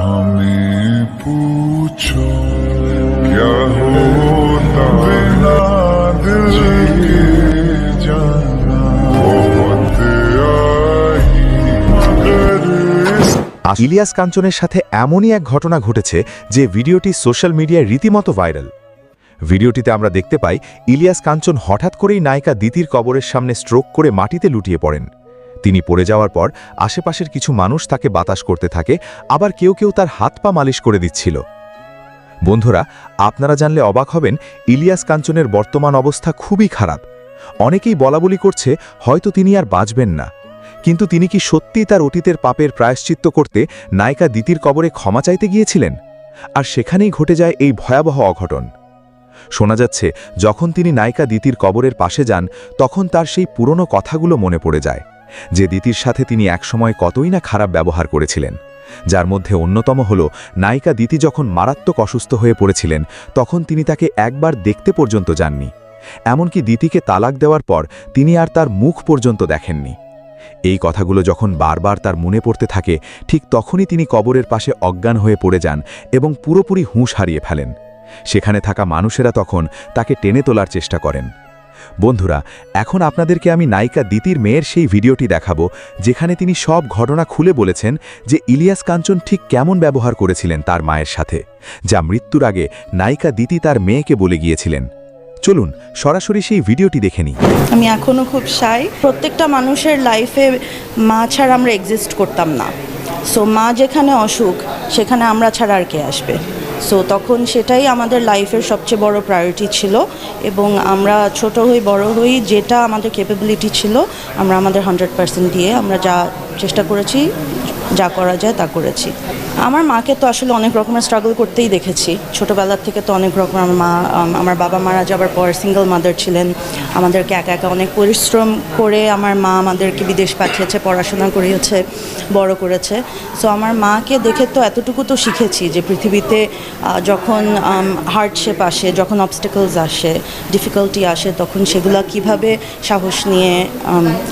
हमें पूछो क्या होता बिना दिल के जाना बहुत आई मगर ইলিয়াস কাঞ্চনের সাথে এমনই এক ঘটনা ঘটেছে যে ভিডিওটি সোশ্যাল মিডিয়ায় রীতিমতো ভাইরাল। ভিডিওটিতে আমরা দেখতে পাই ইলিয়াস কাঞ্চন হঠাৎ করেই নায়িকা দিতির কবরের সামনে স্ট্রোক করে মাটিতে লুটিয়ে পড়েন। তিনি পড়ে যাওয়ার পর আশেপাশের কিছু মানুষ তাকে বাতাস করতে থাকে, আবার কেউ কেউ তার হাত পা মালিশ করে দিচ্ছিল। বন্ধুরা, আপনারা জানলে অবাক হবেন, ইলিয়াস কাঞ্চনের বর্তমান অবস্থা খুবই খারাপ। অনেকেই বলাবলি করছে হয়তো তিনি আর বাঁচবেন না। কিন্তু তিনি কি সত্যিই তার অতীতের পাপের প্রায়শ্চিত্ত করতে নায়িকা দিতির কবরে ক্ষমা চাইতে গিয়েছিলেন? আর সেখানেই ঘটে যায় এই ভয়াবহ অঘটন। শোনা যাচ্ছে যখন তিনি নায়িকা দিতির কবরের পাশে যান তখন তার সেই পুরনো কথাগুলো মনে পড়ে যায়, যে দিতির সাথে তিনি একসময় কতই না খারাপ ব্যবহার করেছিলেন। যার মধ্যে অন্যতম হল নায়িকা দিতি যখন মারাত্মক অসুস্থ হয়ে পড়েছিলেন তখন তিনি তাকে একবার দেখতে পর্যন্ত যাননি। এমনকি দিতিকে তালাক দেওয়ার পর তিনি আর তার মুখ পর্যন্ত দেখেননি। এই কথাগুলো যখন বারবার তার মনে পড়তে থাকে, ঠিক তখনই তিনি কবরের পাশে অজ্ঞান হয়ে পড়ে যান এবং পুরোপুরি হুঁশ হারিয়ে ফেলেন। সেখানে থাকা মানুষেরা তখন তাকে টেনে তোলার চেষ্টা করেন। বন্ধুরা, এখন আপনাদেরকে আমি নায়িকা দিতির মেয়ের সেই ভিডিওটি দেখাবো, যেখানে তিনি সব ঘটনা খুলে বলেছেন যে ইলিয়াস কাঞ্চন ঠিক কেমন ব্যবহার করেছিলেন তার মায়ের সাথে, যা মৃত্যুর আগে নায়িকা দিতি তার মেয়েকে বলে গিয়েছিলেন। চলুন সরাসরি সেই ভিডিওটি দেখে নিই। আমি এখনও খুব শাই। প্রত্যেকটা মানুষের লাইফে মা ছাড়া আমরা এক্সিস্ট করতাম না। সো মা যেখানে অসুখ সেখানে আমরা ছাড়া আর কে আসবে? সো তখন সেটাই আমাদের লাইফের সবচেয়ে বড় প্রায়োরিটি ছিল, এবং আমরা ছোট হই বড় হই যেটা আমাদের ক্যাপাবিলিটি ছিল আমরা আমাদের 100% দিয়ে আমরা যা চেষ্টা করেছি, যা করা যায় তা করেছি। আমার মাকে তো আসলে অনেক রকমের স্ট্রাগল করতেই দেখেছি ছোটোবেলার থেকে। তো অনেক রকম আমার বাবা মারা যাবার পর সিঙ্গেল মাদার ছিলেন, আমাদেরকে একা একা অনেক পরিশ্রম করে আমার মা আমাদেরকে বিদেশ পাঠিয়েছে, পড়াশোনা করিয়েছে, বড় করেছে। সো আমার মাকে দেখে তো এতটুকু তো শিখেছি যে পৃথিবীতে যখন হার্ডশেপ আসে, যখন অবস্টেকলস আসে, ডিফিকাল্টি আসে, তখন সেগুলো কিভাবে সাহস নিয়ে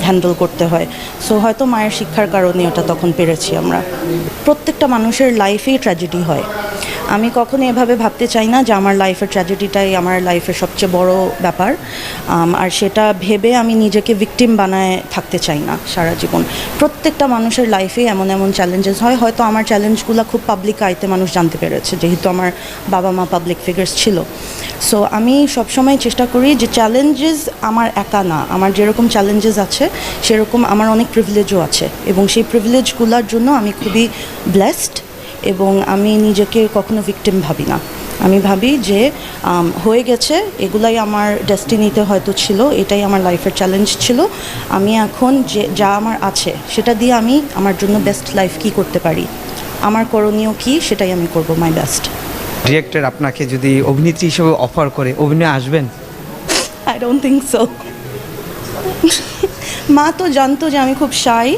হ্যান্ডেল করতে হয়। সো হয়তো মায়ের শিক্ষার কারণে ওটা তখন পেরেছি আমরা। প্রত্যেকটা মানুষের লাইফেই ট্র্যাজেডি হয়। আমি কখনো এভাবে ভাবতে চাই না যে আমার লাইফের ট্র্যাজেডিটাই আমার লাইফের সবচেয়ে বড় ব্যাপার, আর সেটা ভেবে আমি নিজেকে ভিকটিম বানায় থাকতে চাই না সারা জীবন। প্রত্যেকটা মানুষের লাইফেই এমন এমন চ্যালেঞ্জেস হয়। হয়তো আমার চ্যালেঞ্জগুলো খুব পাবলিক আইতে মানুষ জানতে পেরেছে, যেহেতু আমার বাবা মা পাবলিক ফিগার্স ছিল। সো আমি সবসময় চেষ্টা করি যে চ্যালেঞ্জেস আমার একা না, আমার যেরকম চ্যালেঞ্জেস আছে সেরকম আমার অনেক প্রিভিলেজও আছে, এবং সেই প্রিভিলেজগুলোর জন্য আমি খুবই ব্লেসড, এবং আমি নিজেকে কখনো ভিকটিম ভাবি না। আমি ভাবি যে হয়ে গেছে, এগুলাই আমার ডেস্টিনিতে হয়তো ছিল, এটাই আমার লাইফের চ্যালেঞ্জ ছিল। আমি এখন যা আমার আছে সেটা দিয়ে আমি আমার জন্য বেস্ট লাইফ কী করতে পারি, আমার করণীয় কী, সেটাই আমি করব মাই বেস্ট। ডিরেক্টর আপনাকে যদি অভিনেত্রী হিসেবে অফার করে, অভিনয়ে আসবেন? I don't think so. মা তো জানতো যে আমি খুব শাই,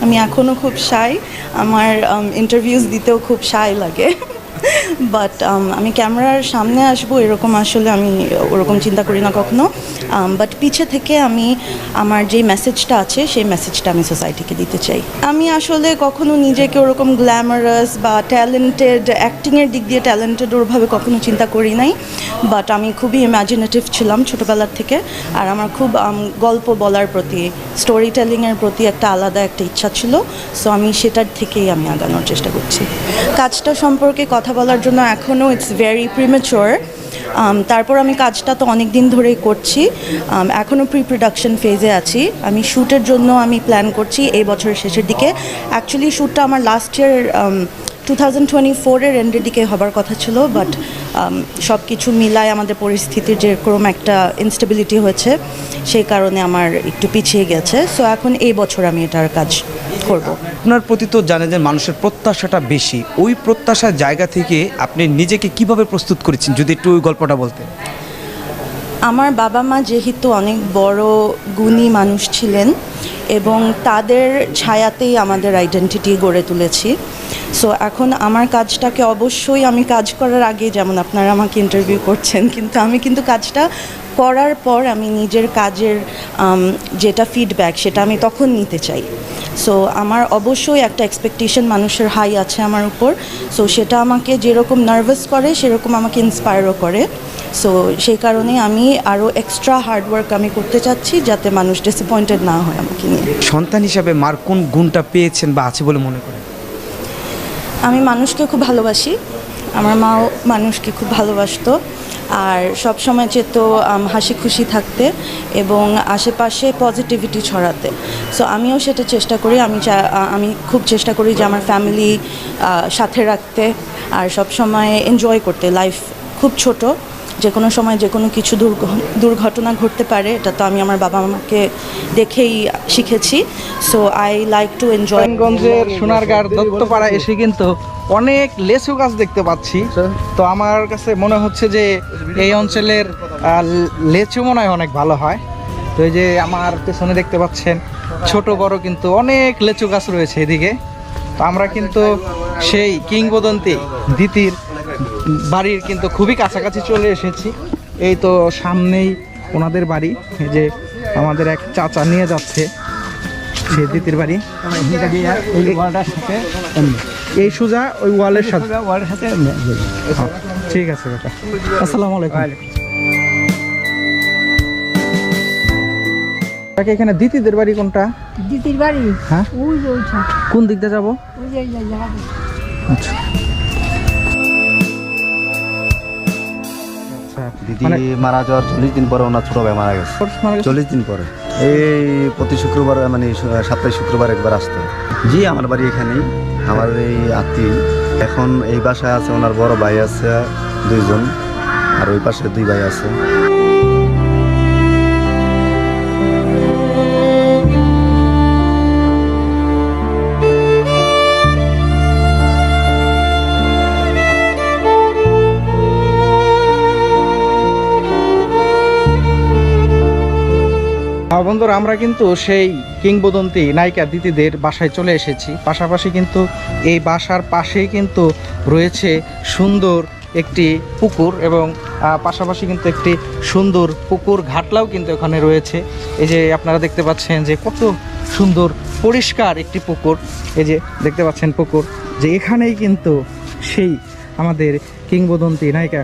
আমি এখনও খুব শাই, আমার ইন্টারভিউজ দিতেও খুব শাই লাগে। বাট আমি ক্যামেরার সামনে আসবো এরকম আসলে আমি ওরকম চিন্তা করি না কখনো। বাট পিছে থেকে আমি আমার যেই মেসেজটা আছে সেই মেসেজটা আমি সোসাইটিকে দিতে চাই। আমি আসলে কখনো নিজেকে ওরকম গ্ল্যামারাস বা ট্যালেন্টেড, অ্যাক্টিংয়ের দিক দিয়ে ট্যালেন্টেড ওরভাবে কখনো চিন্তা করি নাই। বাট আমি খুবই ইম্যাজিনেটিভ ছিলাম ছোটোবেলার থেকে, আর আমার খুব গল্প বলার প্রতি, স্টোরি টেলিংয়ের প্রতি একটা আলাদা একটা ইচ্ছা ছিল। সো আমি সেটার থেকেই আমি আগানোর চেষ্টা করছি। কাজটা সম্পর্কে কথা বলার জন্য এখনও ইটস ভেরি প্রিম্যাচিওর। তারপর আমি কাজটা তো অনেক দিন ধরেই করছি, এখনও প্রি প্রোডাকশন ফেজে আছি। আমি শ্যুটের জন্য আমি প্ল্যান করছি এই বছরের শেষের দিকে। অ্যাকচুয়ালি শ্যুটটা আমার লাস্ট ইয়ার 2024-এর এন্ডের দিকে হবার কথা ছিল, বাট সব কিছু মিলায় আমাদের পরিস্থিতির যেরকম একটা ইনস্টেবিলিটি হয়েছে, সেই কারণে আমার একটু পিছিয়ে গেছে। সো এখন এই বছর আমি এটার কাজ করব। আপনার প্রতি তো জানেন যে মানুষের প্রত্যাশাটা বেশি, ওই প্রত্যাশার জায়গা থেকে আপনি নিজেকে কিভাবে প্রস্তুত করেছেন, যদি একটু ওই গল্পটা বলতেন। আমার বাবা মা যেহেতু অনেক বড় গুণী মানুষ ছিলেন, এবং তাদের ছায়াতেই আমাদের আইডেন্টিটি গড়ে তুলেছি। সো এখন আমার কাজটাকে অবশ্যই আমি কাজ করার আগে, যেমন আপনারা আমাকে ইন্টারভিউ করছেন, কিন্তু আমি কিন্তু কাজটা করার পর আমি নিজের কাজের যেটা ফিডব্যাক সেটা আমি তখন নিতে চাই। সো আমার অবশ্যই একটা এক্সপেকটেশন মানুষের হাই আছে আমার উপর। সো সেটা আমাকে যেরকম নার্ভাস করে সেরকম আমাকে ইন্সপায়ারও করে। সো সেই কারণে আমি আরও এক্সট্রা হার্ডওয়ার্ক আমি করতে চাচ্ছি, যাতে মানুষ ডিসঅ্যাপয়েন্টেড না হয় আমাকে নিয়ে। সন্তান হিসাবে মার কোন গুণটা পেয়েছেন বা আছে বলে মনে করেন? আমি মানুষকে খুব ভালোবাসি, আমার মাও মানুষকে খুব ভালোবাসতো, আর সব সময় চেত হাসি খুশি থাকতে এবং আশেপাশে পজিটিভিটি ছড়াতে। সো আমিও সেটা চেষ্টা করি। আমি খুব চেষ্টা করি যে আমার ফ্যামিলি সাথে রাখতে আর সব সময় এনজয় করতে। লাইফ খুব ছোট, যে কোনো সময় যে কোনো কিছু দুর্ঘটনা ঘটতে পারে, এটা তো আমি আমার বাবা মাকে দেখেই শিখেছি। So I like to enjoy. নারায়ণগঞ্জের সোনারগাঁর দত্তপাড়া এসে কিন্তু অনেক লেচু গাছ দেখতে পাচ্ছি। তো আমার কাছে মনে হচ্ছে যে এই অঞ্চলের লেচু মনে হয় অনেক ভালো হয়। তো এই যে আমার পেছনে দেখতে পাচ্ছেন ছোট বড় কিন্তু অনেক লেচু গাছ রয়েছে এদিকে। তো আমরা কিন্তু সেই কিংবদন্তি দিতির বাড়ির কিন্তু খুবই কাছাকাছি চলে এসেছি। এই তো সামনেই ওনাদের বাড়ি, এই যে আমাদের এক চাচা নিয়ে যাচ্ছে সে দিতির বাড়ি। এই সোজা ওই ওয়ালের সাথে ঠিক আছে কাকা, আসসালামু আলাইকুম। কাকা এখানে দিতিদের বাড়ি কোনটা? দিদির বাড়ি হ্যাঁ, ওই যে ওইটা, কোন দিক দিয়ে যাবো? ওই যে যাবে। আচ্ছা দিদি মানে মারা যাওয়ার 40 দিন পরে ওনার ছোট ভাই মারা গেছে। 40 দিন পরে এই প্রতি শুক্রবার মানে সপ্তাহে শুক্রবার একবার আসতো। জি আমার বাড়ি এখানেই, আমার এই আত্মীয়। এখন এই বাসায় আছে ওনার বড় ভাই আছে 2 জন, আর ওই পাশে 2 ভাই আছে। বন্ধুরা, আমরা কিন্তু সেই কিংবদন্তি নায়িকা দিতিদের বাসায় চলে এসেছি। পাশাপাশি কিন্তু এই বাসার পাশেই কিন্তু রয়েছে সুন্দর একটি পুকুর এবং পাশাপাশি কিন্তু একটি সুন্দর পুকুর ঘাটলাও কিন্তু এখানে রয়েছে। এই যে আপনারা দেখতে পাচ্ছেন যে কত সুন্দর পরিষ্কার একটি পুকুর। এই যে দেখতে পাচ্ছেন পুকুর, যে এখানেই কিন্তু সেই আমাদের কিংবদন্তি নায়িকা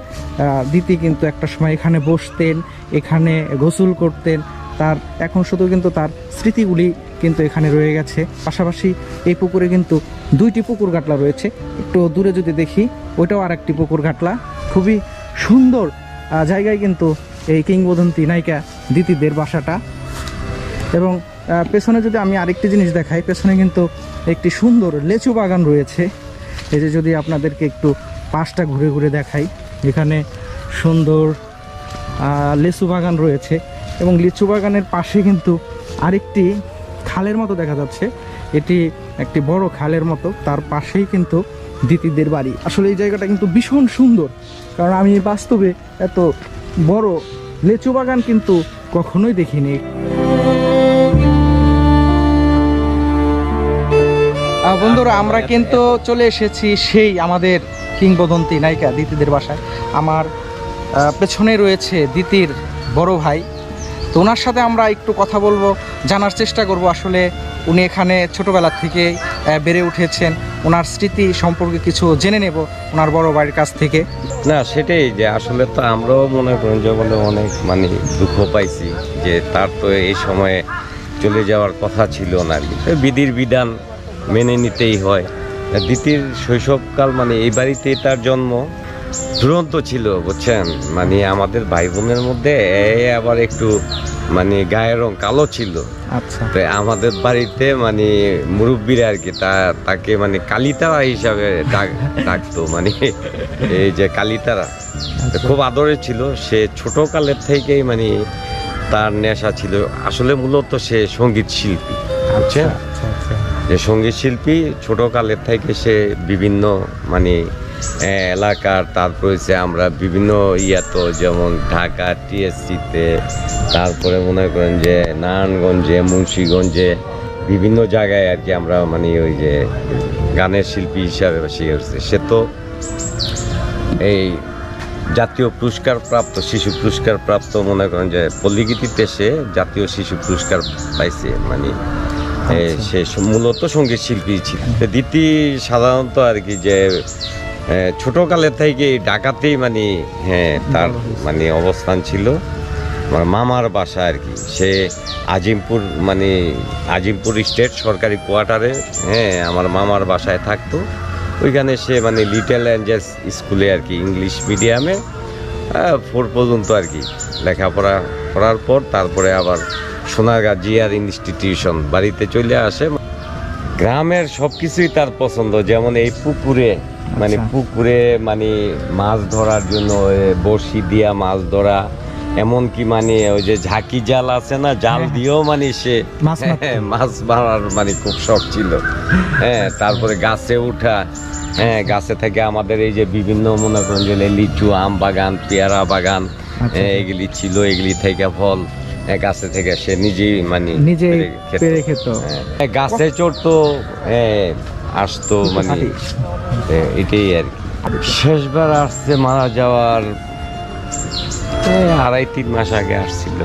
দিতি কিন্তু একটা সময় এখানে বসতেন, এখানে গোসল করতেন। তার এখন শুধু কিন্তু তার স্মৃতিগুলি কিন্তু এখানে রয়ে গেছে। পাশাপাশি এই পুকুরে কিন্তু 2টি পুকুর ঘাটলা রয়েছে। একটু দূরে যদি দেখি, ওইটাও আর একটি পুকুর ঘাটলা। খুবই সুন্দর জায়গায় কিন্তু এই কিংবদন্তি নায়িকা দিতিদের বাসাটা। এবং পেছনে যদি আমি আরেকটি জিনিস দেখাই, পেছনে কিন্তু একটি সুন্দর লেচু বাগান রয়েছে। এই যে যদি আপনাদেরকে একটু পাশটা ঘুরে ঘুরে দেখাই, এখানে সুন্দর লেচু বাগান রয়েছে এবং লিচু বাগানের পাশে কিন্তু আরেকটি খালের মতো দেখা যাচ্ছে। এটি একটি বড় খালের মতো, তার পাশেই কিন্তু দিতিদের বাড়ি। আসলে এই জায়গাটা কিন্তু ভীষণ সুন্দর, কারণ আমি বাস্তবে এত বড় লিচু বাগান কিন্তু কখনোই দেখিনি। বন্ধুরা, আমরা কিন্তু চলে এসেছি সেই আমাদের কিংবদন্তি নায়িকা দিতিদের বাসায়। আমার পেছনে রয়েছে দিতির বড় ভাই। তো ওনার সাথে আমরা একটু কথা বলবো, জানার চেষ্টা করব আসলে উনি এখানে ছোটোবেলার থেকে বেড়ে উঠেছেন, ওনার স্মৃতি সম্পর্কে কিছু জেনে নেব ওনার বড় ভাইয়ের কাছ থেকে। না সেটাই, যে আসলে তো আমরাও মনে করেন যে বলে অনেক মানে দুঃখ পাইছি যে তার তো এই সময়ে চলে যাওয়ার কথা ছিল না। বিধির বিধান মেনে নিতেই হয়। দিতির শৈশবকাল মানে এই বাড়িতে তার জন্ম দুরন্ত ছিল, বুঝছেন। মানে আমাদের ভাই বোনের মধ্যে আবার একটু মানে গায়ের রং কালো ছিল। আচ্ছা, তো আমাদের বাড়িতে মানে মুরব্বীরা আর কি তাকে মানে কালিতারা হিসাবে ডাকতো, মানে এই যে কালিতারা খুব আদরে ছিল। সে ছোট কালের থেকেই মানে তার নেশা ছিল। আসলে মূলত সে সঙ্গীত শিল্পী, বুঝছেন। যে সঙ্গীত শিল্পী ছোট কালের থেকে সে বিভিন্ন মানে এলাকার, তারপরে আমরা বিভিন্ন ইয়াতো যেমন ঢাকা টিএসসিতে, তারপরে মনে করেন যে নারায়ণগঞ্জে, মুন্সিগঞ্জে বিভিন্ন জায়গায় আর কি আমরা মানে ওই যে গানের শিল্পী হিসাবে শিখেছি। সে তো এই জাতীয় পুরস্কার প্রাপ্ত, শিশু পুরস্কার প্রাপ্ত, মনে করেন যে পল্লীগীতিতে সে জাতীয় শিশু পুরস্কার পাইছে। মানে সে মূলত সঙ্গীত শিল্পী ছিল। দিতি সাধারণত আর কি যে ছোটকালে থেকে ঢাকাতেই মানে তার মানে অবস্থান ছিল। আমার মামার বাসা আর কি, সে আজিমপুর মানে আজিমপুর স্টেট সরকারি কোয়ার্টারে আমার মামার বাসায় থাকতো। ওইখানে সে মানে লিটল অ্যাঞ্জেলস স্কুলে আর কি ইংলিশ মিডিয়ামে 4 পর্যন্ত আর কি লেখাপড়া করার পর তারপরে আবার সোনারগাঁ জিআর ইনস্টিটিউশন বাড়িতে চলে আসে। গ্রামের সব কিছুই তার পছন্দ, যেমন এই পুকুরে মানে পুকুরে মানে মাছ ধরার জন্য বড়শি দিয়া মাছ ধরা, এমনকি মানে ওই যে ঝাঁকি জাল আছে না, জাল দিয়েও মানে সে মাছ মারার মানে খুব শখ ছিল। তারপরে গাছে উঠা, গাছে থেকে আমাদের এই যে বিভিন্ন মনে করেন যে লিচু, আম বাগান, পেয়ারা বাগান এগুলি ছিল, এগুলি থেকে ফল গাছে থেকে সে নিজেই মানে পেরে খেত। গাছে চড়তো, আসতো, মানে এটাই আর কি। শেষবার আসছে মারা যাওয়ার 2.5-3 মাস আগে আসছিল।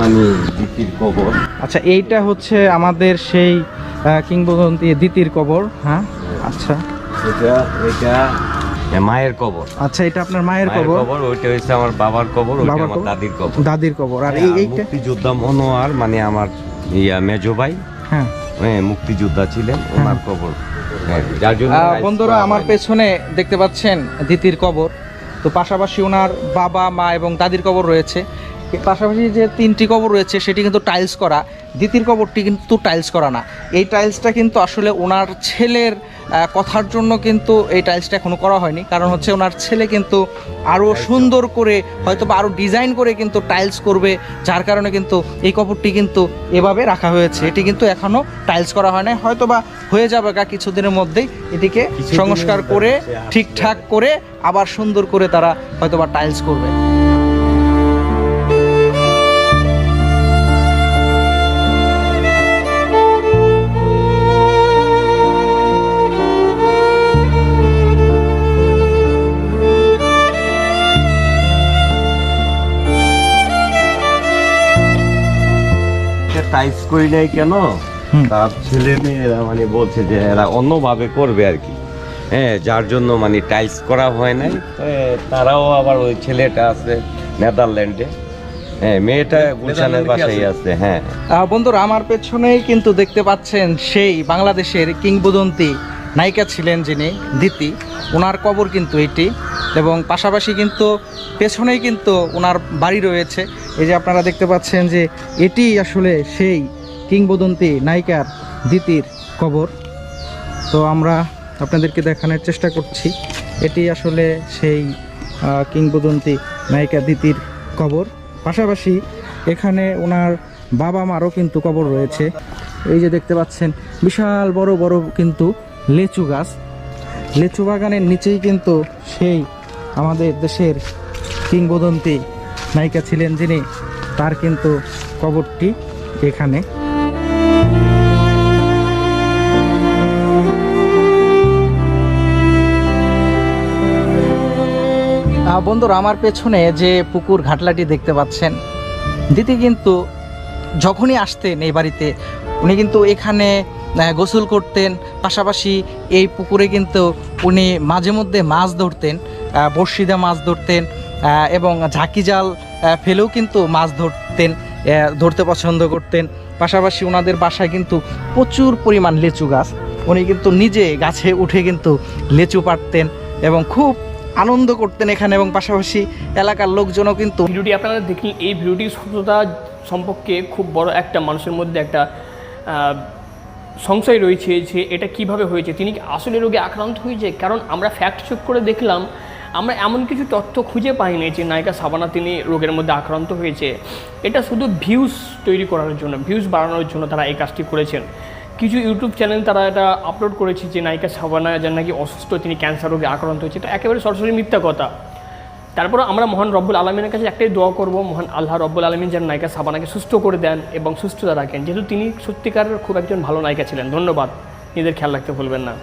মানে দিতির কবর। আচ্ছা, এইটা হচ্ছে আমাদের সেই কিংবদন্তি দিতির কবর। হ্যাঁ, আচ্ছা, এটা মায়ের কবর। আচ্ছা, এটা আপনার মায়ের কবর। ওইটা হচ্ছে আমার বাবার কবর, ওইটা আমার দাদির কবর। দাদির কবর। আর এইটা মুক্তিযোদ্ধা মনোয়ার মানে আমার মেজো ভাই, হ্যাঁ মুক্তিযোদ্ধা ছিলেন, ওনার কবর। যার জন্য বন্ধুরা আমার পেছনে দেখতে পাচ্ছেন দিতির কবর। তো পাশাপাশি ওনার বাবা, মা এবং দাদির কবর রয়েছে। পাশাপাশি যে 3টি কবর রয়েছে সেটি কিন্তু টাইলস করা, দিতির কবরটি কিন্তু টাইলস করা না। এই টাইলসটা কিন্তু আসলে ওনার ছেলের কথার জন্য কিন্তু এই টাইলসটা এখনো করা হয়নি। কারণ হচ্ছে ওনার ছেলে কিন্তু আরও সুন্দর করে হয়তো বা আরও ডিজাইন করে কিন্তু টাইলস করবে, যার কারণে কিন্তু এই কবরটি কিন্তু এভাবে রাখা হয়েছে। এটি কিন্তু এখনো টাইলস করা হয় না, হয়তো বা হয়ে যাবে কিছুদিনের মধ্যেই এটিকে সংস্কার করে ঠিকঠাক করে আবার সুন্দর করে তারা হয়তো বা টাইলস করবে। টাইলস করি নাই কেন, তার ছেলে মেয়েরা মানে বলছে যে এরা অন্যভাবে করবে আর কি, যার জন্য মানে টাইলস করা হয় নাই। তারাও আবার ওই ছেলেটা আছে নেদারল্যান্ডে, মেয়েটা গুলশানের বাসায় আছে। বন্ধুরা আমার পেছনেই কিন্তু দেখতে পাচ্ছেন সেই বাংলাদেশের কিংবদন্তি নায়িকা ছিলেন যিনি দিতি, ওনার কবর কিন্তু এটি। এবং পাশাপাশি কিন্তু পেছনেই কিন্তু ওনার বাড়ি রয়েছে। এই যে আপনারা দেখতে পাচ্ছেন যে এটি আসলে সেই কিংবদন্তি নায়িকার দিতির কবর। তো আমরা আপনাদেরকে দেখানোর চেষ্টা করছি, এটি আসলে সেই কিংবদন্তি নায়িকা দিতির কবর। পাশাপাশি এখানে ওনার বাবা মারও কিন্তু কবর রয়েছে। এই যে দেখতে পাচ্ছেন বিশাল বড় বড় কিন্তু লেচু গাছ, লেচু বাগানের নিচেই কিন্তু সেই আমাদের দেশের কিংবদন্তি নায়িকা ছিলেন যিনি, তার কিন্তু কবরটি এখানে। বন্ধুরা আমার পেছনে যে পুকুর ঘাটলাটি দেখতে পাচ্ছেন, দিতি কিন্তু যখনই আসতেন এই বাড়িতে উনি কিন্তু এখানে গোসল করতেন। পাশাপাশি এই পুকুরে কিন্তু উনি মাঝে মধ্যে মাছ ধরতেন, বড়শি দিয়ে মাছ ধরতেন এবং ঝাঁকি জাল ফেলেও কিন্তু মাছ ধরতেন। ধরতে পছন্দ করতেন। পাশাপাশি ওনাদের বাসায় কিন্তু প্রচুর পরিমাণ লিচু গাছ, উনি কিন্তু নিজে গাছে উঠে কিন্তু লিচু পাড়তেন এবং খুব আনন্দ করতেন এখানে, এবং পাশাপাশি এলাকার লোকজনও কিন্তু ভিডিওটি আপনারা দেখলেন। এই ভিডিওটির সত্যতা সম্পর্কে খুব বড় একটা মানুষের মধ্যে একটা সংশয় রয়েছে যে এটা কিভাবে হয়েছে, তিনি কি আসলে রোগে আক্রান্ত হয়েছে। কারণ আমরা ফ্যাক্ট চেক করে দেখলাম, আমরা এমন কিছু তথ্য খুঁজে পাইনি যে নায়িকা শাবানা তিনি রোগের মধ্যে আক্রান্ত হয়েছে। এটা শুধু ভিউজ তৈরি করার জন্য, ভিউজ বাড়ানোর জন্য তারা এই কাজটি করেছেন। কিছু ইউটিউব চ্যানেল তারা এটা আপলোড করেছে যে নায়িকা শাবানা যেন নাকি অসুস্থ, তিনি ক্যান্সার রোগে আক্রান্ত হয়েছে। এটা একেবারে সরাসরি মিথ্যা কথা। তারপরে আমরা মহান রব্বুল আলমিনের কাছে একটাই দোয়া করব, মহান আল্লাহ রব্বুল আলমিন যেন নায়িকা শাবানাকে সুস্থ করে দেন এবং সুস্থতা রাখেন, যেহেতু তিনি সত্যিকার খুব একজন ভালো নায়িকা ছিলেন। ধন্যবাদ, নিজেদের খেয়াল রাখতে ভুলবেন না।